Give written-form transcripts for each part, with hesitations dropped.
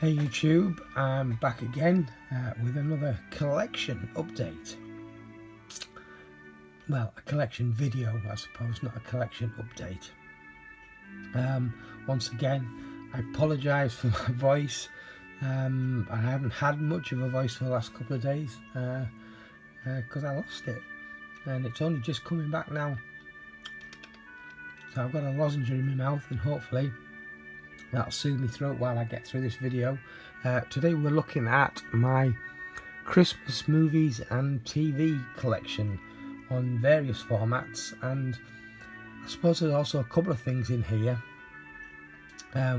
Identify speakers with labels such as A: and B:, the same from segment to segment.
A: Hey YouTube, I'm back again with another collection update. Well, a collection video, I suppose, not a collection update. Once again, I apologise for my voice. I haven't had much of a voice for the last couple of days because I lost it, and it's only just coming back now. So I've got a lozenge in my mouth, and hopefully that'll soothe me throat while I get through this video. Today we're looking at my Christmas movies and TV collection on various formats, and I suppose there's also a couple of things in here.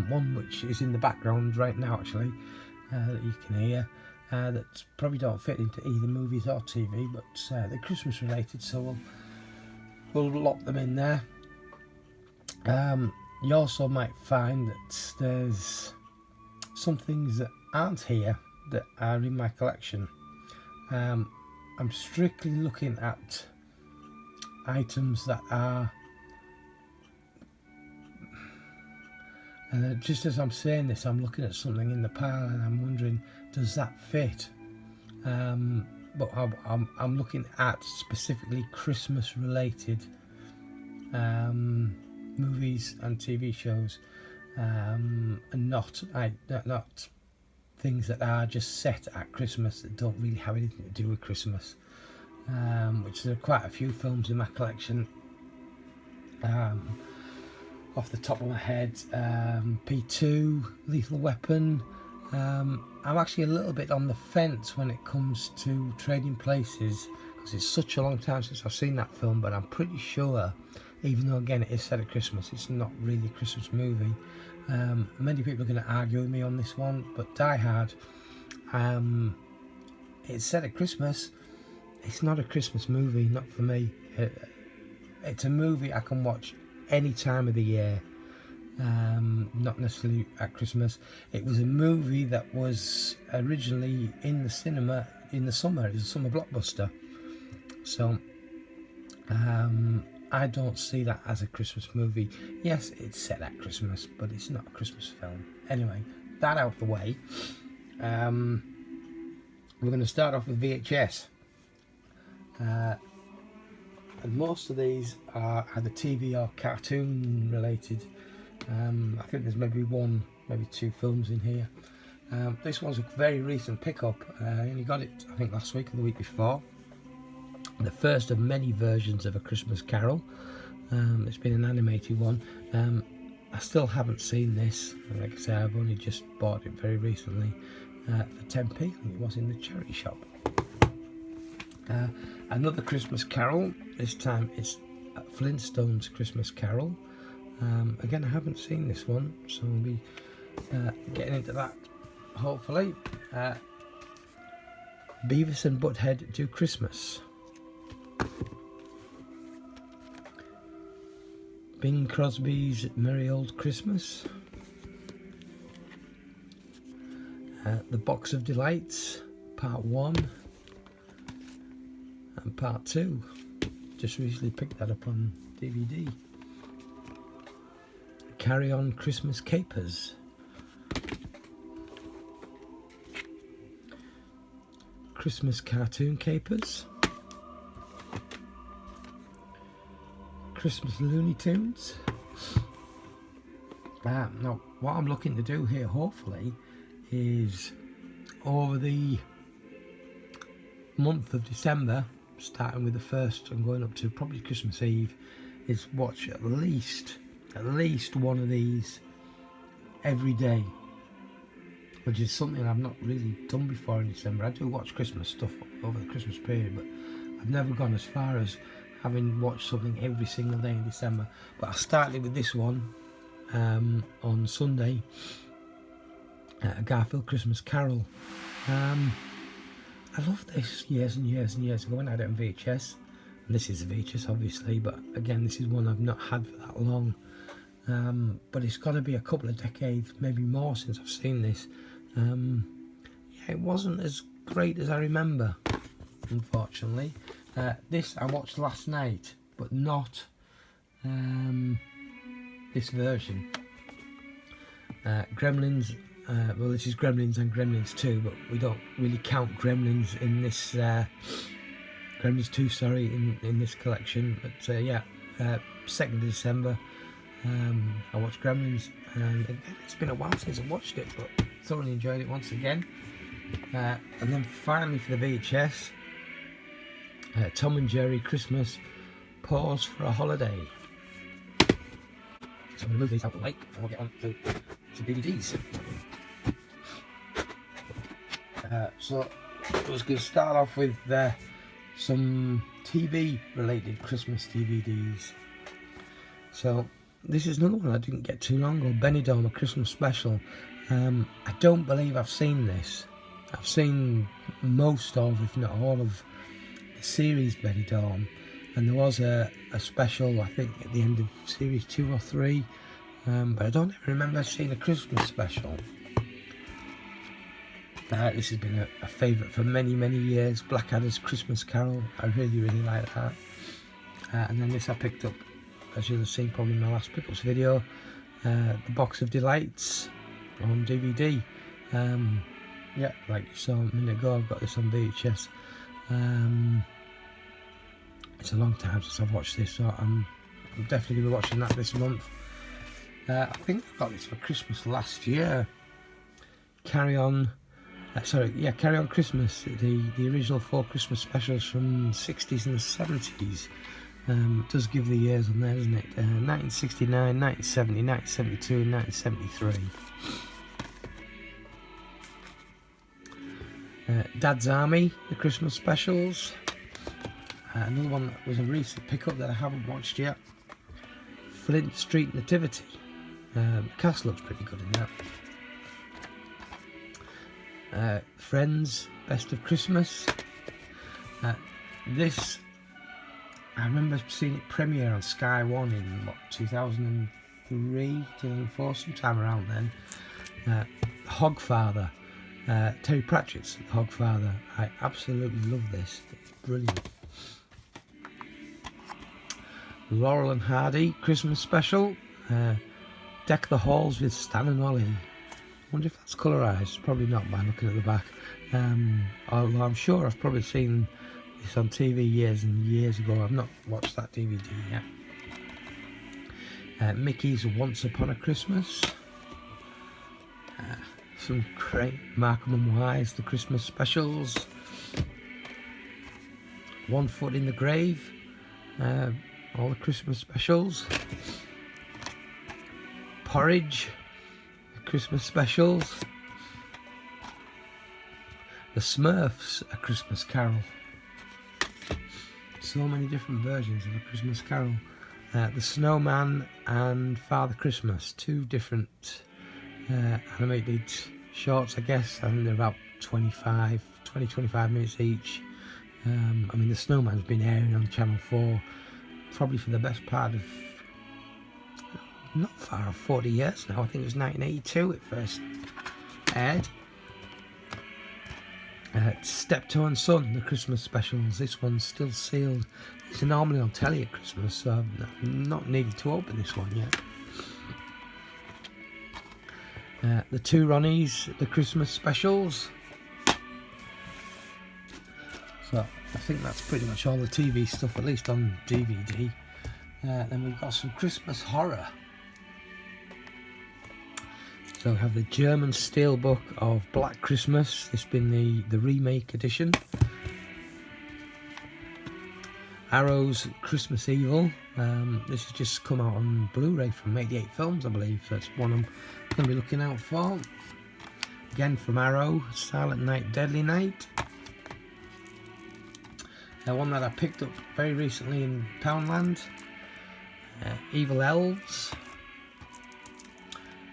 A: One which is in the background right now actually, that you can hear, that probably don't fit into either movies or TV, but they're Christmas related, so we'll lock them in there. You also might find that there's some things that aren't here that are in my collection. I'm strictly looking at items that are, and just as I'm saying this, I'm looking at something in the pile and I'm wondering, does that fit? But I'm looking at specifically Christmas related movies and TV shows, and not things that are just set at Christmas that don't really have anything to do with Christmas, which there are quite a few films in my collection. Off the top of my head, P2, Lethal Weapon. I'm actually a little bit on the fence when it comes to Trading Places, because it's such a long time since I've seen that film, but I'm pretty sure, even though again it is set at Christmas, it's not really a Christmas movie. Many people are going to argue with me on this one, but Die Hard, it's set at Christmas. It's not a Christmas movie, not for me. It's a movie I can watch any time of the year, not necessarily at Christmas. It was a movie that was originally in the cinema in the summer. It was a summer blockbuster, so I don't see that as a Christmas movie. Yes, it's set at Christmas, but it's not a Christmas film. Anyway, that out the way, we're going to start off with VHS. And most of these are either TV or cartoon related. I think there's maybe two films in here. This one's a very recent pickup. I only got it, I think, last week or the week before. The first of many versions of A Christmas Carol. It's been an animated one. I still haven't seen this. Like I say, I've only just bought it very recently for 10p. I think it was in the charity shop. Another Christmas Carol. This time it's Flintstones Christmas Carol. Again, I haven't seen this one, so we'll be getting into that hopefully. Beavis and Butthead Do Christmas. Bing Crosby's Merry Old Christmas. The Box of Delights, Part 1 and Part 2. Just recently picked that up on DVD. Carry On Christmas Capers. Christmas Cartoon Capers. Christmas Looney Tunes. Now, what I'm looking to do here, hopefully, is over the month of December, starting with the 1st and going up to probably Christmas Eve, is watch at least one of these every day, which is something I've not really done before in December. I do watch Christmas stuff over the Christmas period, but I've never gone as far as having watched something every single day in December. But I started with this one on Sunday, A Garfield Christmas Carol. I loved this years and years and years ago when I had it on VHS, and this is a VHS obviously, but again this is one I've not had for that long. But it's got to be a couple of decades, maybe more, since I've seen this. Yeah, it wasn't as great as I remember, unfortunately. This I watched last night, but not this version. Gremlins well, this is Gremlins and Gremlins 2, but we don't really count Gremlins in this Gremlins 2, sorry, in this collection. But yeah, 2nd of December, I watched Gremlins, and it's been a while since I watched it, but thoroughly enjoyed it once again. And then finally for the VHS, Tom and Jerry Christmas Pause for a Holiday. So I'm going to move these out of the way and we'll get on to DVDs. So I was going to start off with some TV related Christmas DVDs. So this is another one I didn't get too long ago, Benidorm, a Christmas special. I don't believe I've seen this. I've seen most of, if not all of, the series Benidorm, and there was a special, I think, at the end of series 2 or 3, but I don't ever remember seeing a Christmas special. This has been a favourite for many, many years. Blackadder's Christmas Carol, I really, really like that. And then this I picked up, as you'll have seen probably in my last pickups video, the Box of Delights on DVD. Yeah, like you saw a minute ago, I've got this on VHS. It's a long time since I've watched this, so I'm definitely going to be watching that this month. I think I got this for Christmas last year. Carry On Christmas, the original 4 Christmas specials from the 60s and the 70s. It does give the years on there, doesn't it? 1969, 1970, 1972 and 1973. Dad's Army, the Christmas specials. Another one that was a recent pickup that I haven't watched yet, Flint Street Nativity. The cast looks pretty good in that. Friends, Best of Christmas. This, I remember seeing it premiere on Sky One in, 2003, 2004, sometime around then. Hogfather. Terry Pratchett's Hogfather. I absolutely love this. It's brilliant. Laurel and Hardy Christmas special. Deck the Halls with Stan and Ollie. I wonder if that's colorised. Probably not by looking at the back. Although I'm sure I've probably seen this on TV years and years ago. I've not watched that DVD yet. Mickey's Once Upon a Christmas. Some great Markham and Wise, the Christmas specials. One Foot in the Grave, all the Christmas specials. Porridge, the Christmas specials. The Smurfs, A Christmas Carol. So many different versions of A Christmas Carol. The Snowman and Father Christmas, 2 different animated shorts, I guess. I think they're about 20-25 minutes each. I mean, the Snowman's been airing on Channel 4 probably for the best part of, not far off 40 years now. I think it was 1982 it first aired. Steptoe and Son, the Christmas specials. This one's still sealed. It's normally on telly at Christmas, so I've not needed to open this one yet. The Two Ronnies, the Christmas specials. So I think that's pretty much all the TV stuff, at least on DVD. Then we've got some Christmas horror. So we have the German Steelbook of Black Christmas, this being the remake edition. Arrow's Christmas Evil. This has just come out on Blu-ray from 88 Films, I believe, so it's one I'm going to be looking out for. Again from Arrow, Silent Night, Deadly Night. One that I picked up very recently in Poundland, Evil Elves.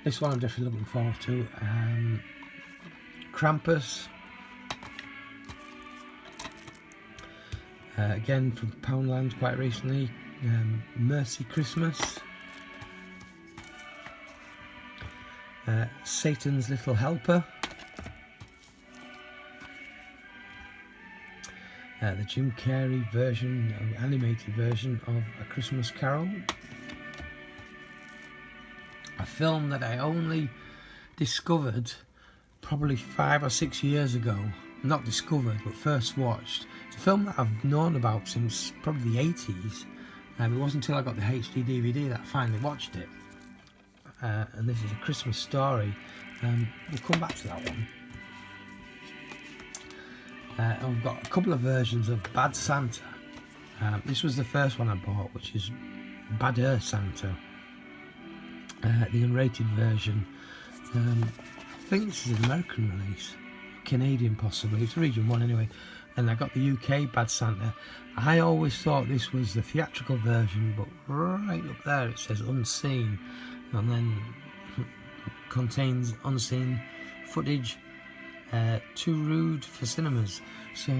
A: This one I'm definitely looking forward to. Krampus. Again from Poundland quite recently. Mercy Christmas. Satan's Little Helper. The Jim Carrey version, animated version of A Christmas Carol. A film that I only discovered probably 5 or 6 years ago. Not discovered, but first watched. It's a film that I've known about since probably the 80s. It wasn't until I got the HD DVD that I finally watched it. And this is A Christmas Story. We'll come back to that one. I've got a couple of versions of Bad Santa. This was the first one I bought, which is Badder Santa, the unrated version. I think this is an American release, Canadian possibly, it's region 1 anyway. And I got the UK Bad Santa. I always thought this was the theatrical version, but right up there it says unseen, and then contains unseen footage, too rude for cinemas. So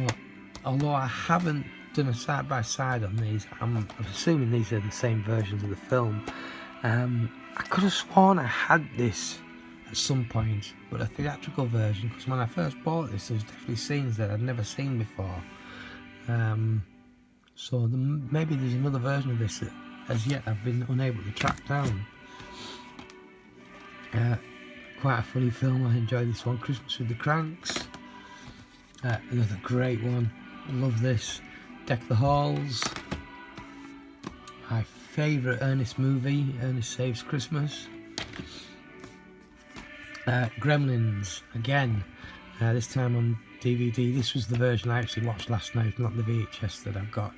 A: although I haven't done a side by side on these, I'm assuming these are the same versions of the film. I could have sworn I had this at some point, but a theatrical version, because when I first bought this there was definitely scenes that I'd never seen before. So maybe there's another version of this that as yet I've been unable to track down. Quite a funny film, I enjoy this one. Christmas with the Cranks, another great one, I love this. Deck the Halls, my favourite Ernest movie, Ernest Saves Christmas. Gremlins, again, this time on DVD. This was the version I actually watched last night, not the VHS that I've got,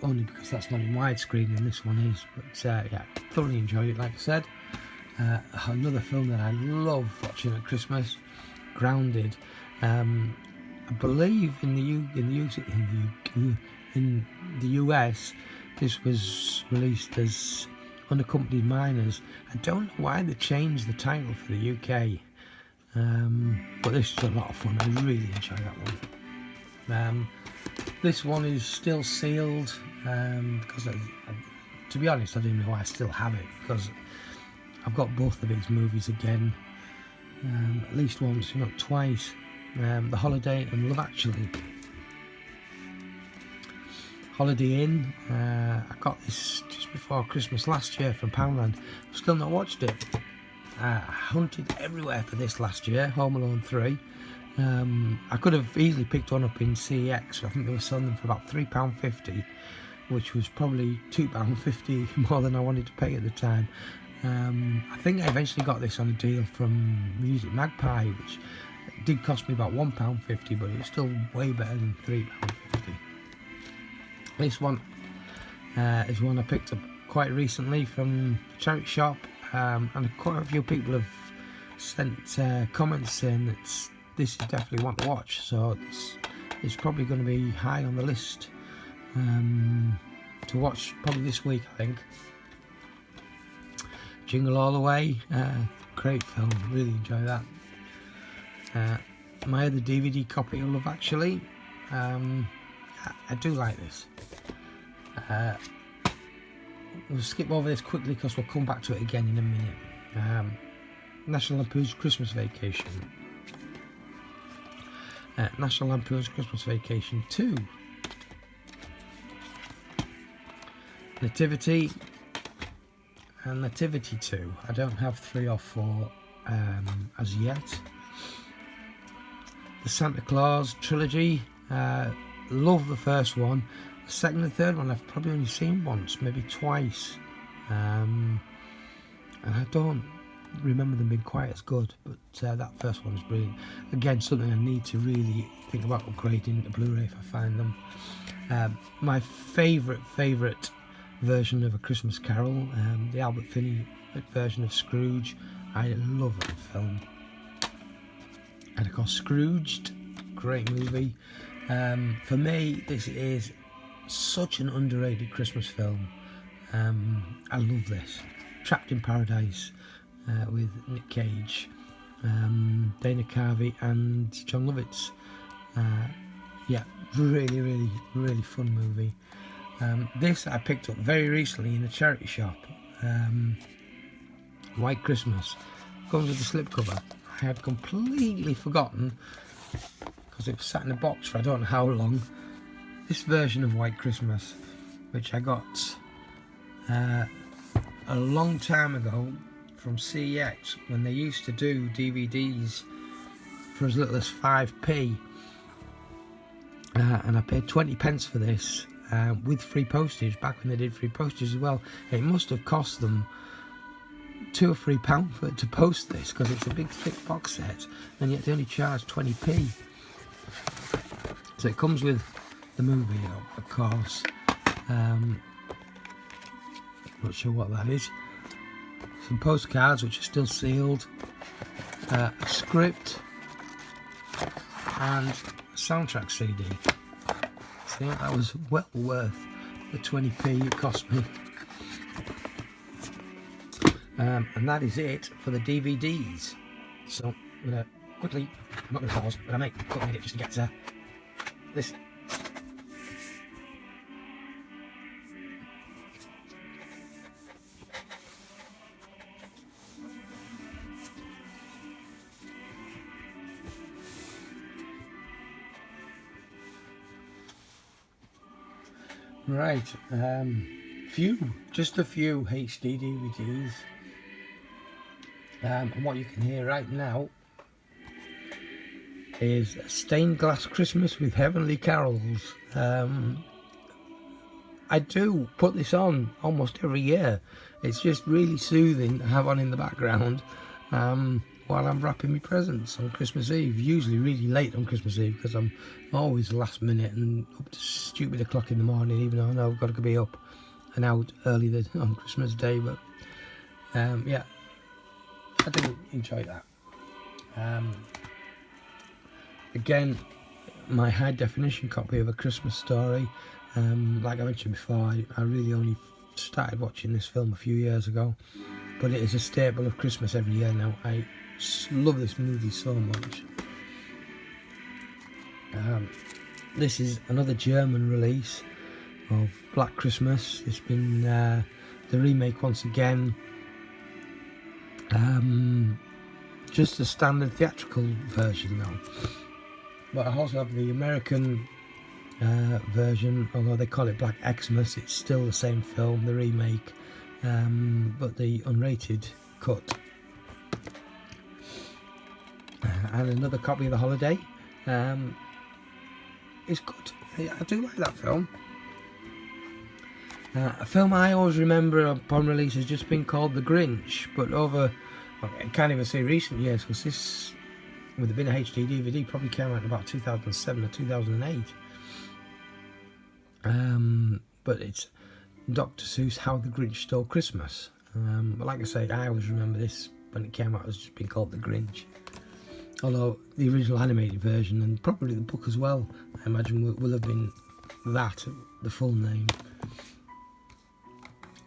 A: only because that's not in widescreen and this one is. But yeah, thoroughly enjoyed it, like I said. Another film that I love watching at Christmas, Grounded. I believe in the US this was released as Unaccompanied Minors. I don't know why they changed the title for the UK, but this is a lot of fun. I really enjoy that one. This one is still sealed, because to be honest I didn't know I still have it, because I've got both of these movies again, at least once, if not twice. The Holiday and Love Actually. Holiday Inn, I got this just before Christmas last year from Poundland. I've still not watched it. I hunted everywhere for this last year, Home Alone 3. I could have easily picked one up in CEX. I think they were selling them for about £3.50, which was probably £2.50 more than I wanted to pay at the time. I think I eventually got this on a deal from Music Magpie, which did cost me about £1.50, but it was still way better than £3.50. This one is one I picked up quite recently from a charity shop, and quite a few people have sent comments saying that this is definitely one to watch, so this is probably going to be high on the list to watch probably this week, I think. Jingle All the Way, great film, really enjoy that. My other DVD copy of Love Actually, I do like this. We'll skip over this quickly because we'll come back to it again in a minute. National Lampoon's Christmas Vacation. National Lampoon's Christmas Vacation 2. Nativity and Nativity 2. I don't have 3 or 4 as yet. The Santa Claus trilogy. Love the first one. The second and third one I've probably only seen once, maybe twice, and I don't remember them being quite as good, but that first one is brilliant. Again, something I need to really think about upgrading to Blu-ray if I find them. My favourite version of A Christmas Carol, the Albert Finney version of Scrooge. I love that film. And of course Scrooged, great movie. For me this is such an underrated Christmas film. I love this. Trapped in Paradise with Nick Cage, Dana Carvey and John Lovitz. Yeah, really fun movie. This I picked up very recently in a charity shop. White Christmas comes with a slipcover. I had completely forgotten because it was sat in a box for I don't know how long. This version of White Christmas, which I got a long time ago from CEX when they used to do DVDs for as little as 5p, and I paid 20 pence for this with free postage, back when they did free postage as well. It must have cost them £2 or £3 to post this, because it's a big thick box set, and yet they only charge 20p. So it comes with the movie, of course. Not sure what that is. Some postcards which are still sealed, a script, and a soundtrack CD. So yeah, that was well worth the 20p it cost me. And that is it for the DVDs. So I'm going to quickly, I'm not going to pause, but I might cut a minute just to get this. Right, just a few HD DVDs, and what you can hear right now is Stained Glass Christmas with Heavenly Carols. I do put this on almost every year. It's just really soothing to have on in the background while I'm wrapping my presents on Christmas Eve. Usually really late on Christmas Eve, because I'm always last minute and up to stupid o'clock in the morning, even though I know I've got to be up and out early on Christmas Day. But yeah, I do enjoy that. Again, my high definition copy of A Christmas Story. Like I mentioned before, I really only started watching this film a few years ago, but it is a staple of Christmas every year now. I love this movie so much. This is another German release of Black Christmas. It's been the remake once again. Just a standard theatrical version now. But I also have the American version, although they call it Black Xmas. It's still the same film, the remake, but the unrated cut. And another copy of The Holiday. It's good. I do like that film. A film I always remember upon release has just been called The Grinch, but I can't even say recent years, because this, with it being a HD DVD, probably came out in about 2007 or 2008. But it's Dr. Seuss' How the Grinch Stole Christmas. But like I say, I always remember this when it came out as just being called The Grinch. Although the original animated version, and probably the book as well, I imagine will have been that, the full name.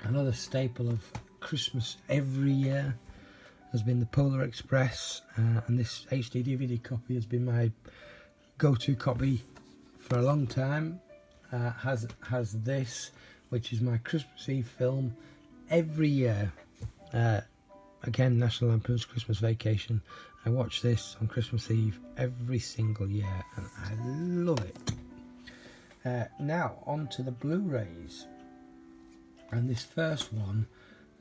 A: Another staple of Christmas every year has been the Polar Express, and this HD DVD copy has been my go-to copy for a long time. Has this, which is my Christmas Eve film every year. Again, National Lampoon's Christmas Vacation. I watch this on Christmas Eve every single year, and I love it. Now on to the Blu-rays, and this first one,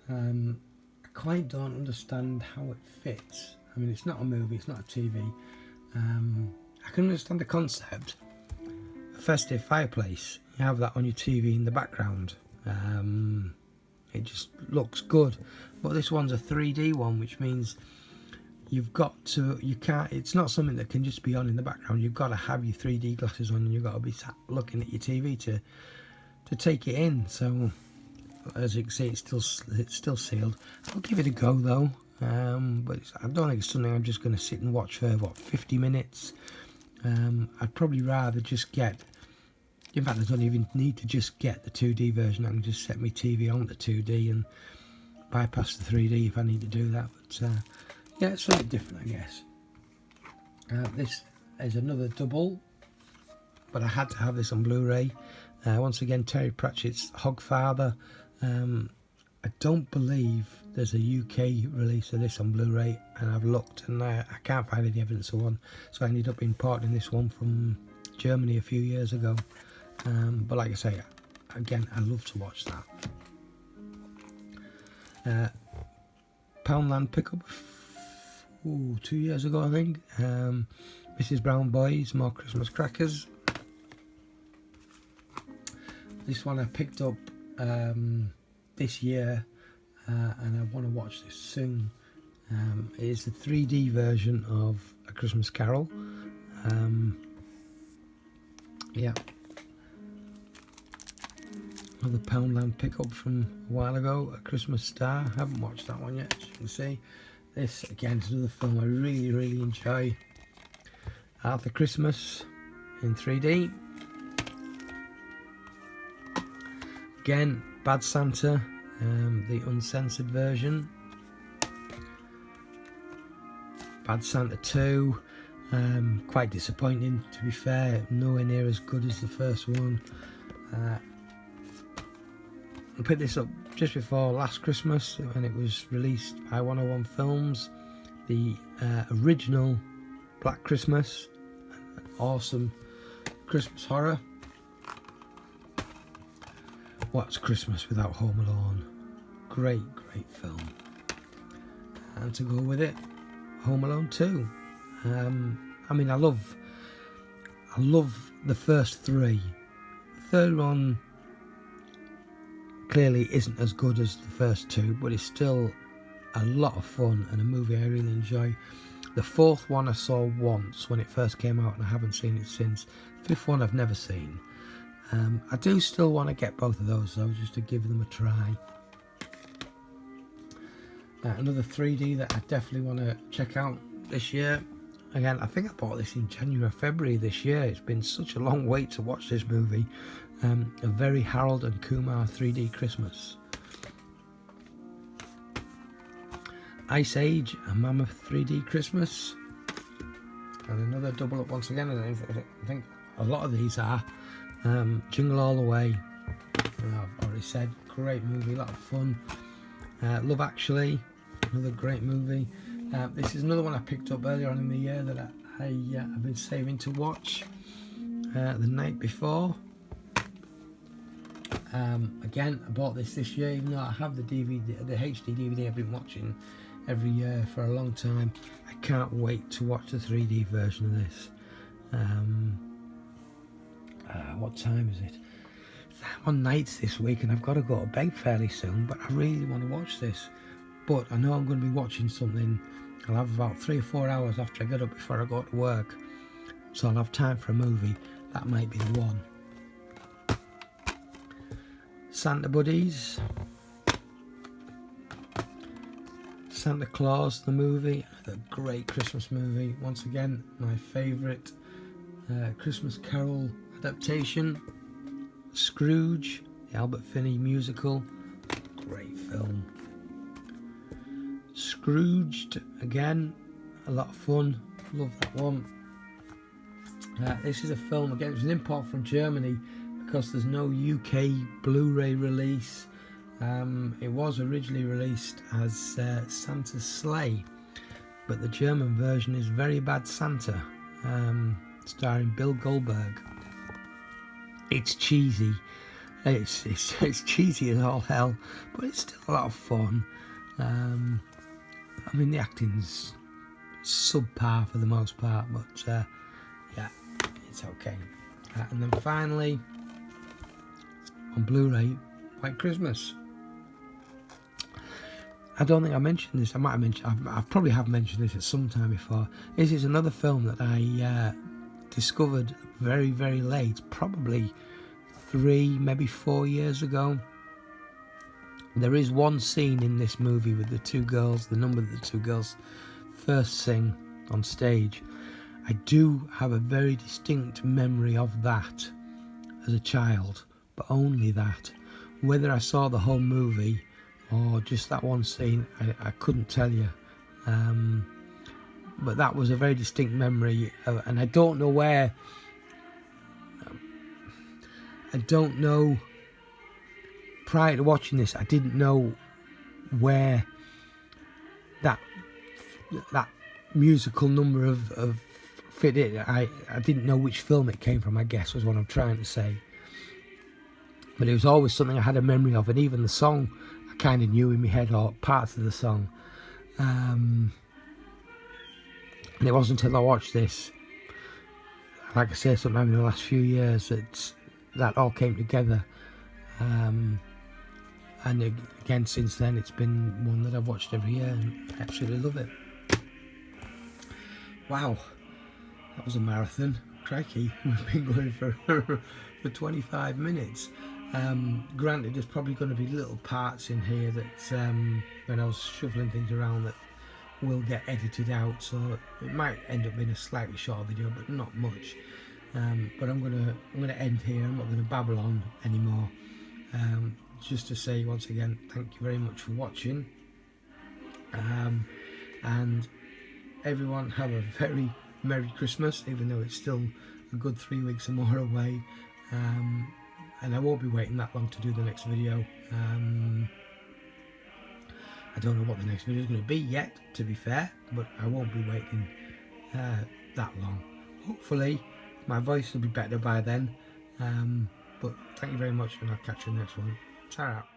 A: I quite don't understand how it fits. I mean, it's not a movie, it's not a TV. I can understand the concept. A festive fireplace, you have that on your TV in the background. It just looks good. But this one's a 3D one, which means it's not something that can just be on in the background. You've got to have your 3D glasses on, and you've got to be sat looking at your TV to take it in. So as you can see, it's still sealed. I'll give it a go though, but I don't think it's something I'm just going to sit and watch for 50 minutes. I'd probably rather just get, in fact I don't even need to just get the 2D version. I can just set my TV on the 2D and bypass the 3D if I need to do that. But yeah, it's something different, I guess. This is another double, but I had to have this on Blu-ray. Once again, Terry Pratchett's Hogfather. I don't believe there's a UK release of this on Blu-ray, and I've looked and I can't find any evidence of one, so I ended up importing this one from Germany a few years ago. But like I say, again, I love to watch that. Poundland pickup 2 years ago, I think. Mrs. Brown Boys, More Christmas Crackers. This one I picked up this year, and I want to watch this soon. It is the 3D version of A Christmas Carol. Yeah. Another Poundland pickup from a while ago, A Christmas Star. I haven't watched that one yet, as you can see. This, again, is another film I really, really enjoy. Arthur Christmas in 3D. Again, Bad Santa, the uncensored version. Bad Santa 2, quite disappointing, to be fair, nowhere near as good as the first one. I picked this up just before last Christmas when it was released by 101 Films, the original Black Christmas, an awesome Christmas horror. What's Christmas without Home Alone? Great film. And to go with it, Home Alone 2. I mean, I love the first three. The third one clearly isn't as good as the first two, but it's still a lot of fun and a movie I really enjoy. The fourth one I saw once when it first came out, and I haven't seen it since. The fifth one I've never seen. I do still want to get both of those though, just to give them a try. Another 3D that I definitely want to check out this year. Again, I think I bought this in January or February this year. It's been such a long wait to watch this movie. A very Harold and Kumar 3D Christmas. Ice Age, a Mammoth 3D Christmas. And another double up once again. I think a lot of these are. Jingle All the Way. I've already said, great movie, a lot of fun. Love Actually, another great movie. This is another one I picked up earlier on in the year that I've been saving to watch the night before. Again, I bought this year, even though I have the DVD, the HD DVD I've been watching every year for a long time. I can't wait to watch the 3D version of this. What time is it? I'm on nights this week and I've got to go to bed fairly soon, but I really want to watch this. But I know I'm going to be watching something. I'll have about 3 or 4 hours after I get up before I go to work, so I'll have time for a movie. That might be the one. Santa Buddies, Santa Claus the movie, another great Christmas movie. Once again, my favourite Christmas Carol adaptation. Scrooge, the Albert Finney musical, great film. Scrooged, again, a lot of fun, love that one. This is a film, again, it was an import from Germany because there's no UK Blu-ray release. It was originally released as Santa's Sleigh, but the German version is Very Bad Santa, starring Bill Goldberg. It's cheesy, it's cheesy as all hell, but it's still a lot of fun. I mean, the acting's subpar for the most part, but yeah, it's okay. And then finally, on Blu-ray, White Christmas. I don't think I mentioned this. I might have mentioned. I probably have mentioned this at some time before. This is another film that I discovered very, very late, probably 3, maybe 4 years ago. There is one scene in this movie with the two girls, the number that the two girls first sing on stage. I do have a very distinct memory of that as a child, but only that. Whether I saw the whole movie or just that one scene, I couldn't tell you. But that was a very distinct memory, and I don't know where. I don't know. Prior to watching this, I didn't know where that musical number of fit in. I didn't know which film it came from, I guess, was what I'm trying to say. But it was always something I had a memory of, and even the song I kind of knew in my head, or parts of the song. And it wasn't until I watched this, like I say, sometime in the last few years, that all came together. And again, since then, it's been one that I've watched every year and I absolutely love it. Wow, that was a marathon. Crikey, we've been going for 25 minutes. Granted, there's probably going to be little parts in here that when I was shuffling things around that will get edited out, so it might end up being a slightly shorter video, but not much. But I'm gonna end here. I'm not going to babble on anymore. Just to say once again, thank you very much for watching, and everyone have a very Merry Christmas, even though it's still a good 3 weeks or more away, and I won't be waiting that long to do the next video. I don't know what the next video is going to be yet, to be fair, but I won't be waiting that long. Hopefully my voice will be better by then, but thank you very much, and I'll catch you in the next one. Ta-ra.